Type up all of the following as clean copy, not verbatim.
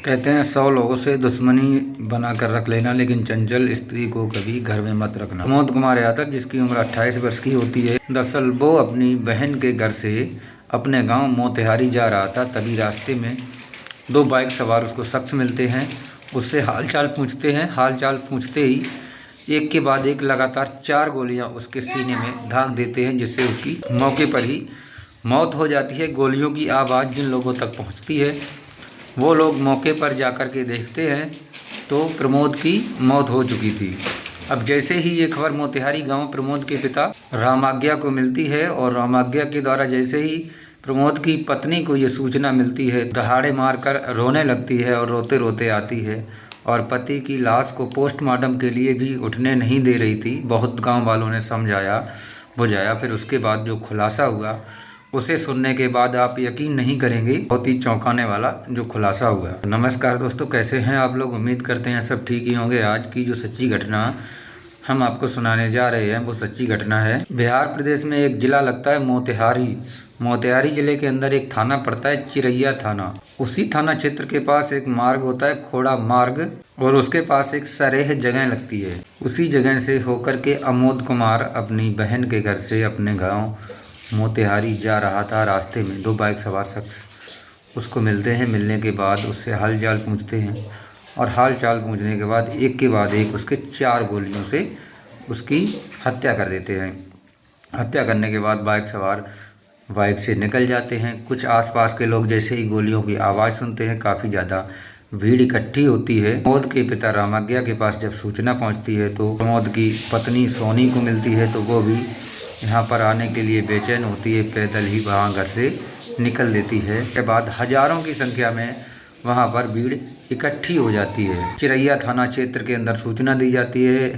कहते हैं 100 लोगों से दुश्मनी बना कर रख लेना, लेकिन चंचल स्त्री को कभी घर में मत रखना। प्रमोद कुमार यादव, जिसकी उम्र 28 वर्ष की होती है, दरअसल वो अपनी बहन के घर से अपने गांव मोतिहारी जा रहा था। तभी रास्ते में दो बाइक सवार उसको शख्स मिलते हैं। उससे हालचाल पूछते हैं। हालचाल पूछते ही एक के बाद एक लगातार 4 गोलियां उसके सीने में दाग देते हैं, जिससे उसकी मौके पर ही मौत हो जाती है। गोलियों की आवाज़ जिन लोगों तक पहुंचती है, वो लोग मौके पर जाकर के देखते हैं तो प्रमोद की मौत हो चुकी थी। अब जैसे ही ये खबर मोतिहारी गांव प्रमोद के पिता रामाज्ञा को मिलती है और रामाज्ञा के द्वारा जैसे ही प्रमोद की पत्नी को ये सूचना मिलती है, दहाड़े मारकर रोने लगती है और रोते रोते आती है और पति की लाश को पोस्टमार्टम के लिए भी उठने नहीं दे रही थी। बहुत गांव वालों ने समझाया बुझाया। फिर उसके बाद जो खुलासा हुआ, उसे सुनने के बाद आप यकीन नहीं करेंगे, बहुत ही चौंकाने वाला जो खुलासा हुआ। नमस्कार दोस्तों, कैसे हैं आप लोग? उम्मीद करते हैं सब ठीक ही होंगे। आज की जो सच्ची घटना हम आपको सुनाने जा रहे हैं वो सच्ची घटना है। बिहार प्रदेश में एक जिला लगता है मोतिहारी। मोतिहारी जिले के अंदर एक थाना पड़ता है, चिरैया थाना। उसी थाना क्षेत्र के पास एक मार्ग होता है, खोड़ा मार्ग, और उसके पास एक सरेह जगह लगती है। उसी जगह से होकर के अमोद कुमार अपनी बहन के घर से अपने गाँव मोतिहारी जा रहा था। रास्ते में दो बाइक सवार शख्स उसको मिलते हैं। मिलने के बाद उससे हाल चाल पूछते हैं और हाल चाल पूछने के बाद एक के बाद एक उसके 4 गोलियों से उसकी हत्या कर देते हैं। हत्या करने के बाद बाइक सवार बाइक से निकल जाते हैं। कुछ आसपास के लोग जैसे ही गोलियों की आवाज़ सुनते हैं, काफ़ी ज़्यादा भीड़ इकट्ठी होती है। प्रमोद के पिता रामाज्ञा के पास जब सूचना पहुंचती है तो प्रमोद की पत्नी सोनी को मिलती है, तो वो भी यहाँ पर आने के लिए बेचैन होती है। पैदल ही वहाँ घर से निकल देती है। के बाद हजारों की संख्या में वहाँ पर भीड़ इकट्ठी हो जाती है। चिरैया थाना क्षेत्र के अंदर सूचना दी जाती है।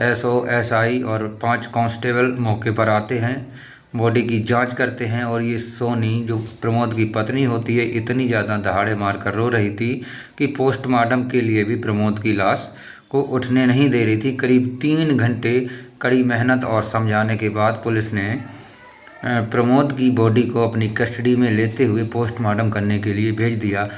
एसओ, एसआई और 5 कांस्टेबल मौके पर आते हैं, बॉडी की जांच करते हैं। और ये सोनी जो प्रमोद की पत्नी होती है, इतनी ज़्यादा दहाड़े मार कर रो रही थी कि पोस्टमार्टम के लिए भी प्रमोद की लाश को उठने नहीं दे रही थी। करीब 3 घंटे कड़ी मेहनत और समझाने के बाद पुलिस ने प्रमोद की बॉडी को अपनी कस्टडी में लेते हुए पोस्टमार्टम करने के लिए भेज दिया।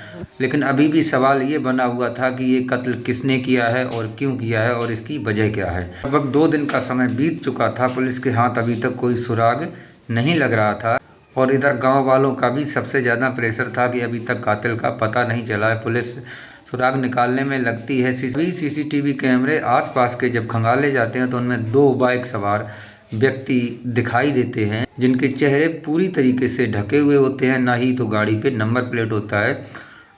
लेकिन अभी भी सवाल ये बना हुआ था कि ये कत्ल किसने किया है और क्यों किया है और इसकी वजह क्या है। लगभग 2 दिन का समय बीत चुका था। पुलिस के हाथ अभी तक कोई सुराग नहीं लग रहा था और इधर गांव वालों का भी सबसे ज़्यादा प्रेशर था कि अभी तक कातिल का पता नहीं चला है। पुलिस सुराग निकालने में लगती है। सीसीटीवी कैमरे आसपास के जब खंगाले जाते हैं तो उनमें 2 बाइक सवार व्यक्ति दिखाई देते हैं, जिनके चेहरे पूरी तरीके से ढके हुए होते हैं, ना ही तो गाड़ी पे नंबर प्लेट होता है।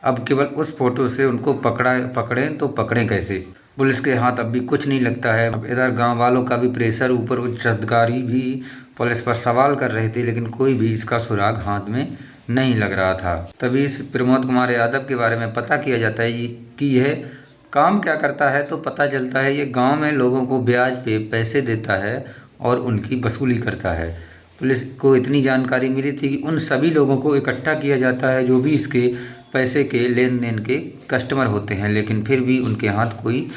अब केवल उस फोटो से उनको पकड़ें तो पकड़ें कैसे? पुलिस के हाथ अब भी कुछ नहीं लगता है। अब इधर गांव वालों का भी प्रेशर, ऊपर उच्च अधिकारी भी पुलिस पर सवाल कर रहे थे, लेकिन कोई भी इसका सुराग हाथ में नहीं लग रहा था। तभी इस प्रमोद कुमार यादव के बारे में पता किया जाता है कि यह काम क्या करता है। तो पता चलता है ये गांव में लोगों को ब्याज पे पैसे देता है और उनकी वसूली करता है। पुलिस को इतनी जानकारी मिली थी कि उन सभी लोगों को इकट्ठा किया जाता है जो भी इसके पैसे के लेन देन के कस्टमर होते हैं, लेकिन फिर भी उनके हाथ कोई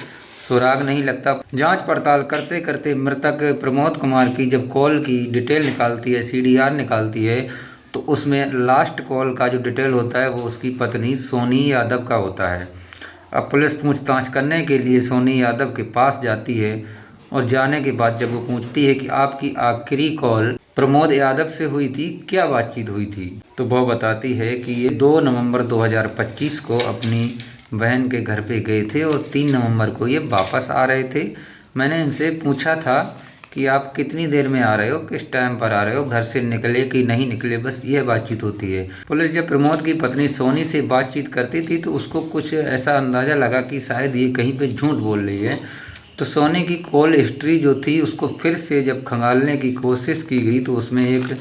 सुराग नहीं लगता। जांच पड़ताल करते करते मृतक प्रमोद कुमार की जब कॉल की डिटेल निकालती है, सीडीआर निकालती है, तो उसमें लास्ट कॉल का जो डिटेल होता है वो उसकी पत्नी सोनी यादव का होता है। अब पुलिस पूछताछ करने के लिए सोनी यादव के पास जाती है और जाने के बाद जब वो पूछती है कि आपकी आखिरी कॉल प्रमोद यादव से हुई थी, क्या बातचीत हुई थी, तो वो बताती है कि ये 2 नवंबर 2025 को अपनी बहन के घर पे गए थे और 3 नवंबर को ये वापस आ रहे थे। मैंने इनसे पूछा था कि आप कितनी देर में आ रहे हो, किस टाइम पर आ रहे हो, घर से निकले कि नहीं निकले, बस यह बातचीत होती है। पुलिस जब प्रमोद की पत्नी सोनी से बातचीत करती थी तो उसको कुछ ऐसा अंदाज़ा लगा कि शायद ये कहीं पे झूठ बोल रही है। तो सोनी की कॉल हिस्ट्री जो थी उसको फिर से जब खंगालने की कोशिश की गई तो उसमें एक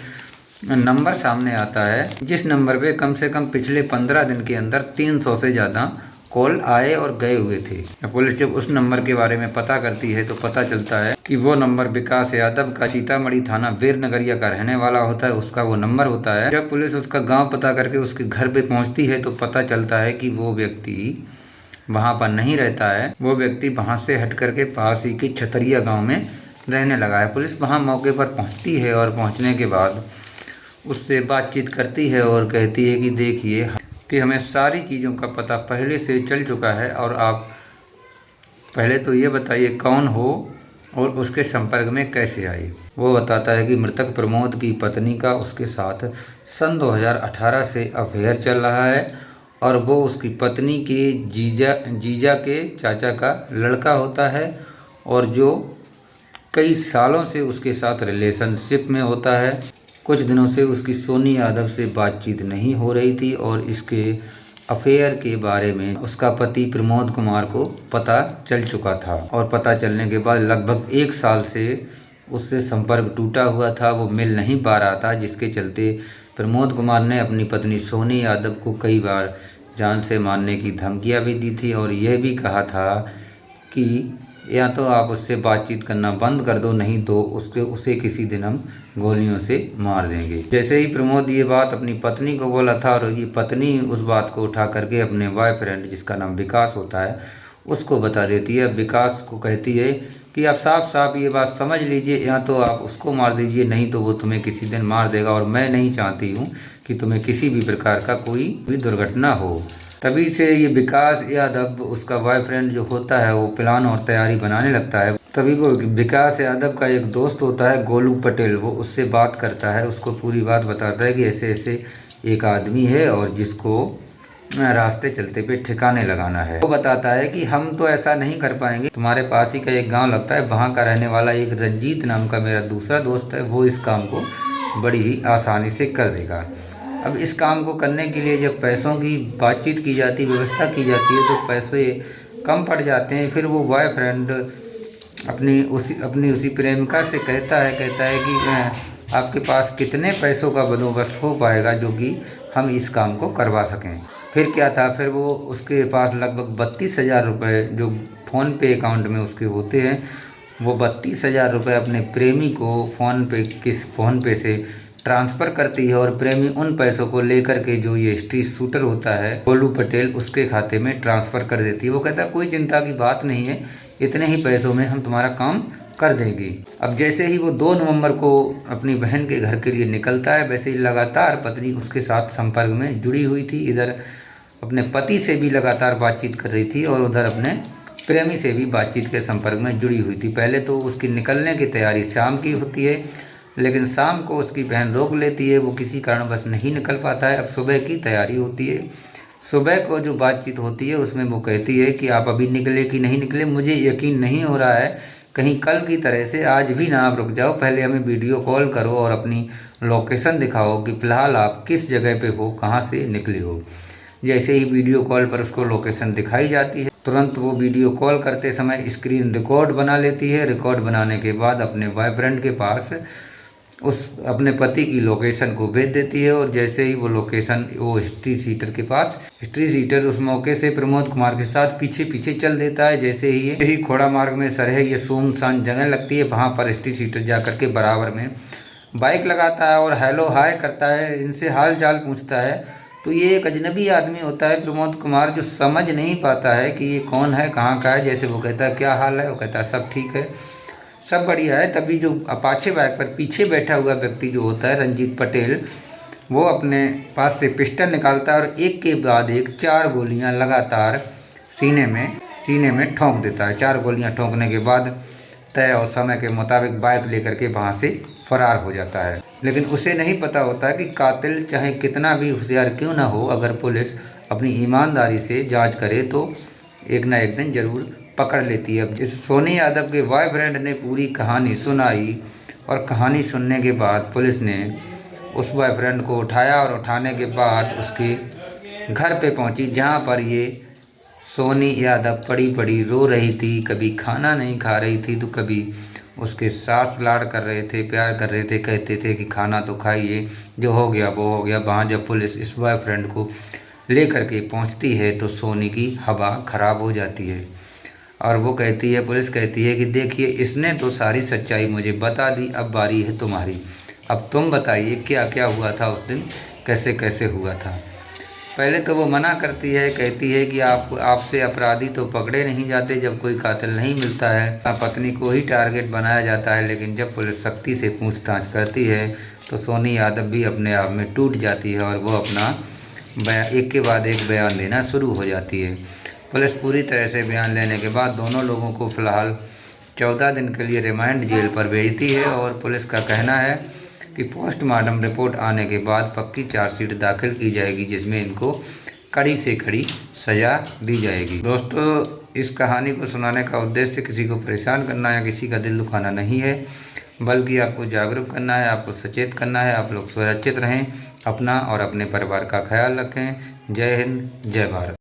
नंबर सामने आता है, जिस नंबर पे कम से कम पिछले 15 दिन के अंदर 300 से ज़्यादा कॉल आए और गए हुए थे। पुलिस जब उस नंबर के बारे में पता करती है तो पता चलता है कि वो नंबर विकास यादव का सीतामढ़ी थाना वीरनगरिया का रहने वाला होता है, उसका वो नंबर होता है। जब पुलिस उसका गाँव पता करके उसके घर पे पहुँचती है तो पता चलता है कि वो व्यक्ति वहाँ पर नहीं रहता है। वो व्यक्ति वहाँ से हट करके पास ही के छतरिया गांव में रहने लगा है। पुलिस वहाँ मौके पर पहुँचती है और पहुँचने के बाद उससे बातचीत करती है और कहती है कि देखिए, कि हमें सारी चीज़ों का पता पहले से चल चुका है और आप पहले तो ये बताइए कौन हो और उसके संपर्क में कैसे आई। वो बताता है कि मृतक प्रमोद की पत्नी का उसके साथ सन 2018 से अफेयर चल रहा है और वो उसकी पत्नी के जीजा के चाचा का लड़का होता है और जो कई सालों से उसके साथ रिलेशनशिप में होता है। कुछ दिनों से उसकी सोनी यादव से बातचीत नहीं हो रही थी और इसके अफेयर के बारे में उसका पति प्रमोद कुमार को पता चल चुका था और पता चलने के बाद लगभग 1 साल से उससे संपर्क टूटा हुआ था, वो मिल नहीं पा रहा था, जिसके चलते प्रमोद कुमार ने अपनी पत्नी सोनी यादव को कई बार जान से मारने की धमकियां भी दी थी और यह भी कहा था कि या तो आप उससे बातचीत करना बंद कर दो, नहीं तो उसे किसी दिन हम गोलियों से मार देंगे। जैसे ही प्रमोद ये बात अपनी पत्नी को बोला था और ये पत्नी उस बात को उठा करके अपने बॉयफ्रेंड जिसका नाम विकास होता है उसको बता देती है। विकास को कहती है कि आप साफ साफ ये बात समझ लीजिए, या तो आप उसको मार दीजिए, नहीं तो वो तुम्हें किसी दिन मार देगा और मैं नहीं चाहती हूँ कि तुम्हें किसी भी प्रकार का कोई भी दुर्घटना हो। तभी से ये विकास यादव उसका बॉयफ्रेंड जो होता है वो प्लान और तैयारी बनाने लगता है। तभी वो विकास यादव का एक दोस्त होता है गोलू पटेल, वो उससे बात करता है, उसको पूरी बात बताता है कि ऐसे ऐसे एक आदमी है और जिसको रास्ते चलते पे ठिकाने लगाना है। वो बताता है कि हम तो ऐसा नहीं कर पाएंगे, तुम्हारे पास ही का एक गांव लगता है, वहाँ का रहने वाला एक रंजीत नाम का मेरा दूसरा दोस्त है, वो इस काम को बड़ी ही आसानी से कर देगा। अब इस काम को करने के लिए जब पैसों की बातचीत की जाती, व्यवस्था की जाती है, तो पैसे कम पड़ जाते हैं। फिर वो बॉयफ्रेंड अपनी उसी प्रेमिका से कहता है कि आपके पास कितने पैसों का बंदोबस्त हो पाएगा जो कि हम इस काम को करवा सकें। फिर क्या था, फिर वो उसके पास लगभग 32,000 रुपये जो फ़ोन पे अकाउंट में उसके होते हैं, वो 32,000 रुपये अपने प्रेमी को फ़ोन पे से ट्रांसफ़र करती है और प्रेमी उन पैसों को लेकर के जो ये स्ट्रीट शूटर होता है गोलू पटेल उसके खाते में ट्रांसफ़र कर देती है। वो कहता है कोई चिंता की बात नहीं है, इतने ही पैसों में हम तुम्हारा काम कर देंगे। अब जैसे ही वो 2 नवंबर को अपनी बहन के घर के लिए निकलता है, वैसे ही लगातार पत्नी उसके साथ संपर्क में जुड़ी हुई थी। इधर अपने पति से भी लगातार बातचीत कर रही थी और उधर अपने प्रेमी से भी बातचीत के संपर्क में जुड़ी हुई थी। पहले तो उसकी निकलने की तैयारी शाम की होती है, लेकिन शाम को उसकी बहन रोक लेती है, वो किसी कारणवश नहीं निकल पाता है। अब सुबह की तैयारी होती है। सुबह को जो बातचीत होती है उसमें वो कहती है कि आप अभी निकले कि नहीं निकले, मुझे यकीन नहीं हो रहा है, कहीं कल की तरह से आज भी ना आप रुक जाओ, पहले हमें वीडियो कॉल करो और अपनी लोकेशन दिखाओ कि फ़िलहाल आप किस जगह पे हो, कहाँ से निकले हो। जैसे ही वीडियो कॉल पर उसको लोकेशन दिखाई जाती है, तुरंत वो वीडियो कॉल करते समय स्क्रीन रिकॉर्ड बना लेती है। रिकॉर्ड बनाने के बाद अपने बॉयफ्रेंड के पास उस अपने पति की लोकेशन को भेज देती है और जैसे ही वो लोकेशन वो हिस्ट्री सीटर के पास, हिस्ट्री सीटर उस मौके से प्रमोद कुमार के साथ पीछे पीछे चल देता है। जैसे ही खोड़ा मार्ग में सर है, ये सुनसान जगह लगती है, वहाँ पर हिस्ट्री सीटर जा करके बराबर में बाइक लगाता है और हेलो हाय करता है, इनसे हाल चाल पूछता है। तो ये एक अजनबी आदमी होता है प्रमोद कुमार, जो समझ नहीं पाता है कि ये कौन है, कहाँ का है। जैसे वो कहता है क्या हाल है, वो कहता है सब ठीक है, सब बढ़िया है। तभी जो अपाचे बाइक पर पीछे बैठा हुआ व्यक्ति जो होता है रंजीत पटेल, वो अपने पास से पिस्टल निकालता है और एक के बाद एक 4 गोलियां लगातार सीने में ठोंक देता है। 4 गोलियां ठोंकने के बाद तय और समय के मुताबिक बाइक लेकर के वहाँ से फरार हो जाता है। लेकिन उसे नहीं पता होता है कि कातिल चाहे कितना भी होशियार क्यों ना हो, अगर पुलिस अपनी ईमानदारी से जाँच करे तो एक ना एक दिन ज़रूर पकड़ लेती है। अब इस सोनी यादव के बॉयफ्रेंड ने पूरी कहानी सुनाई और कहानी सुनने के बाद पुलिस ने उस बॉयफ्रेंड को उठाया और उठाने के बाद उसके घर पे पहुंची, जहां पर ये सोनी यादव पड़ी पड़ी रो रही थी। कभी खाना नहीं खा रही थी तो कभी उसके सास लाड़ कर रहे थे, प्यार कर रहे थे, कहते थे कि खाना तो खाइए, जो हो गया वो हो गया। वहाँ जब पुलिस इस बॉयफ्रेंड को लेकर के पहुँचती है तो सोनी की हवा खराब हो जाती है और वो कहती है, पुलिस कहती है कि देखिए इसने तो सारी सच्चाई मुझे बता दी, अब बारी है तुम्हारी, अब तुम बताइए क्या क्या हुआ था उस दिन, कैसे कैसे हुआ था। पहले तो वो मना करती है, कहती है कि आपसे अपराधी तो पकड़े नहीं जाते जब कोई कातिल नहीं मिलता है, पत्नी को ही टारगेट बनाया जाता है। लेकिन जब पुलिस सख्ती से पूछताछ करती है तो सोनी यादव भी अपने आप में टूट जाती है और वो अपना एक के बाद एक बयान देना शुरू हो जाती है। पुलिस पूरी तरह से बयान लेने के बाद दोनों लोगों को फ़िलहाल 14 दिन के लिए रिमांड जेल पर भेजती है और पुलिस का कहना है कि पोस्टमार्टम रिपोर्ट आने के बाद पक्की चार्जशीट दाखिल की जाएगी, जिसमें इनको कड़ी से कड़ी सज़ा दी जाएगी। दोस्तों, इस कहानी को सुनाने का उद्देश्य किसी को परेशान करना या किसी का दिल दुखाना नहीं है, बल्कि आपको जागरूक करना है, आपको सचेत करना है। आप लोग सुरक्षित रहें, अपना और अपने परिवार का ख्याल रखें। जय हिंद, जय भारत।